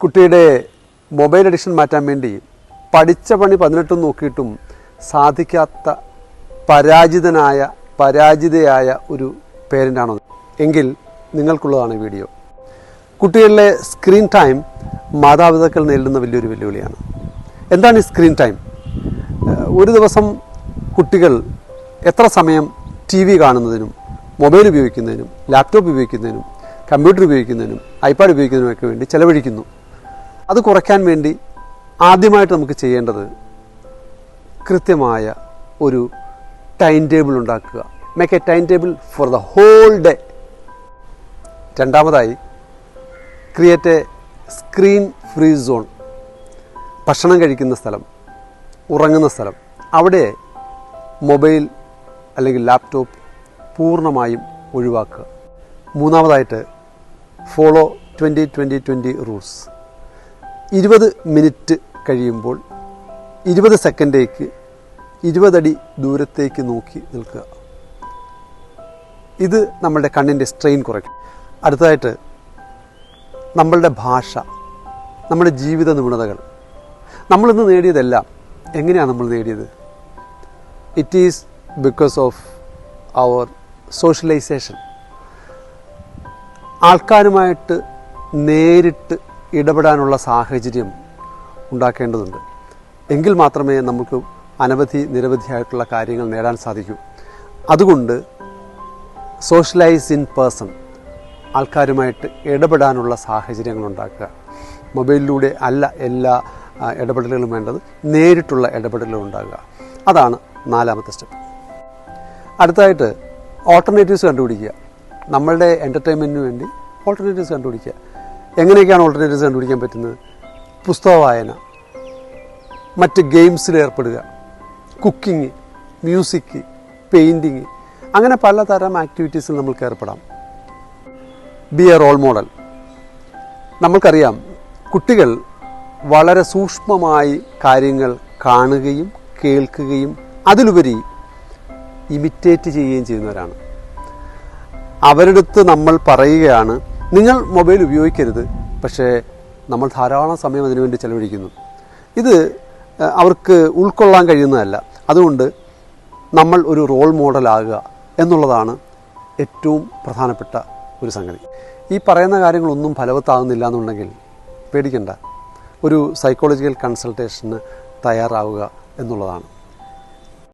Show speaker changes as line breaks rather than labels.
കുട്ടിയുടെ mobile addiction മാറ്റാൻ വേണ്ടി പഠിച്ച പണി 18 നോക്കിയിട്ടും സാധിക്കാത്ത പരാജിതയായ ഒരു പേരൻ്റാണോ എങ്കിൽ നിങ്ങൾക്കുള്ളതാണ് ഈ വീഡിയോ. കുട്ടികളിലെ സ്ക്രീൻ ടൈം മാതാപിതാക്കൾ നേരിടുന്ന വലിയൊരു വെല്ലുവിളിയാണ്. എന്താണ് ഈ സ്ക്രീൻ ടൈം? ഒരു ദിവസം കുട്ടികൾ എത്ര സമയം TV കാണുന്നതിനും മൊബൈൽ ഉപയോഗിക്കുന്നതിനും ലാപ്ടോപ്പ് ഉപയോഗിക്കുന്നതിനും കമ്പ്യൂട്ടർ ഉപയോഗിക്കുന്നതിനും ഐപാഡ് ഉപയോഗിക്കുന്നതിനുമൊക്കെ വേണ്ടി ചെലവഴിക്കുന്നു. അത് കുറയ്ക്കാൻ വേണ്ടി ആദ്യമായിട്ട് നമുക്ക് ചെയ്യേണ്ടത് കൃത്യമായ ഒരു ടൈം ടേബിൾ ഉണ്ടാക്കുക. Make a time table for the whole day. രണ്ടാമതായി, create a screen free zone. ഭക്ഷണം കഴിക്കുന്ന സ്ഥലം, ഉറങ്ങുന്ന സ്ഥലം, അവിടെ മൊബൈൽ അല്ലെങ്കിൽ ലാപ്ടോപ്പ് പൂർണ്ണമായും ഒഴിവാക്കുക. മൂന്നാമതായിട്ട്, ഫോളോ 20-20-20 റൂൾസ്. 20 മിനിറ്റ് കഴിയുമ്പോൾ 20 സെക്കൻഡേക്ക് 20 അടി ദൂരത്തേക്ക് നോക്കി നിൽക്കുക. ഇത് നമ്മളുടെ കണ്ണിൻ്റെ സ്ട്രെയിൻ കുറയ്ക്കും. അടുത്തതായിട്ട്, നമ്മളുടെ ഭാഷ, നമ്മുടെ ജീവിത നിപുണതകൾ. നമ്മളിന്ന് നേടിയതെല്ലാം എങ്ങനെയാണ് നമ്മൾ നേടിയത്? It is because of our socialization. ആൾക്കാരുമായിട്ട് നേരിട്ട് ഇടപെടാനുള്ള സാഹചര്യം ഉണ്ടാക്കേണ്ടതുണ്ട്. എങ്കിൽ മാത്രമേ നമുക്ക് നിരവധിയായിട്ടുള്ള കാര്യങ്ങൾ നേടാൻ സാധിക്കൂ. അതുകൊണ്ട് സോഷ്യലൈസ് ഇൻ പേഴ്സൺ, ആൾക്കാരുമായിട്ട് ഇടപെടാനുള്ള സാഹചര്യങ്ങൾ ഉണ്ടാക്കുക. മൊബൈലിലൂടെ അല്ല എല്ലാ ഇടപെടലുകളും വേണ്ടത്, നേരിട്ടുള്ള ഇടപെടലുകൾ ഉണ്ടാകുക. അതാണ് 4ാമത്തെ സ്റ്റെപ്പ്. അടുത്തതായിട്ട്, ഓൾട്ടർനേറ്റീവ്സ് കണ്ടുപിടിക്കുക. നമ്മളുടെ എൻ്റർടൈൻമെൻറ്റിന് വേണ്ടി ഓൾട്ടർനേറ്റീവ്സ് കണ്ടുപിടിക്കുക. എങ്ങനെയൊക്കെയാണ് ഓൾട്ടർനേറ്റീവ്സ് കണ്ടുപിടിക്കാൻ പറ്റുന്നത്? പുസ്തക വായന, മറ്റ് ഗെയിംസിൽ ഏർപ്പെടുക, കുക്കിംഗ്, മ്യൂസിക്, പെയിൻറ്റിങ്, അങ്ങനെ പലതരം ആക്ടിവിറ്റീസിൽ നമ്മൾക്ക് ഏർപ്പെടാം. Be a role model. നമ്മൾക്കറിയാം, കുട്ടികൾ വളരെ സൂക്ഷ്മമായി കാര്യങ്ങൾ കാണുകയും കേൾക്കുകയും അതിലുപരി ഇമിറ്റേറ്റ് ചെയ്യുകയും ചെയ്യുന്നവരാണ്. അവരുടെ അടുത്ത് നമ്മൾ പറയുകയാണ്, നിങ്ങൾ മൊബൈൽ ഉപയോഗിക്കരുത്, പക്ഷേ നമ്മൾ ധാരാളം സമയം അതിനുവേണ്ടി ചെലവഴിക്കുന്നു. ഇത് അവർക്ക് ഉൾക്കൊള്ളാൻ കഴിയുന്നതല്ല. അതുകൊണ്ട് നമ്മൾ ഒരു റോൾ മോഡലാകുക എന്നുള്ളതാണ് ഏറ്റവും പ്രധാനപ്പെട്ട ഒരു സംഗതി. ഈ പറയുന്ന കാര്യങ്ങളൊന്നും ഫലവത്താകുന്നില്ല എന്നുണ്ടെങ്കിൽ പേടിക്കണ്ട, ഒരു സൈക്കോളജിക്കൽ കൺസൾട്ടേഷന് തയ്യാറാവുക എന്നുള്ളതാണ്.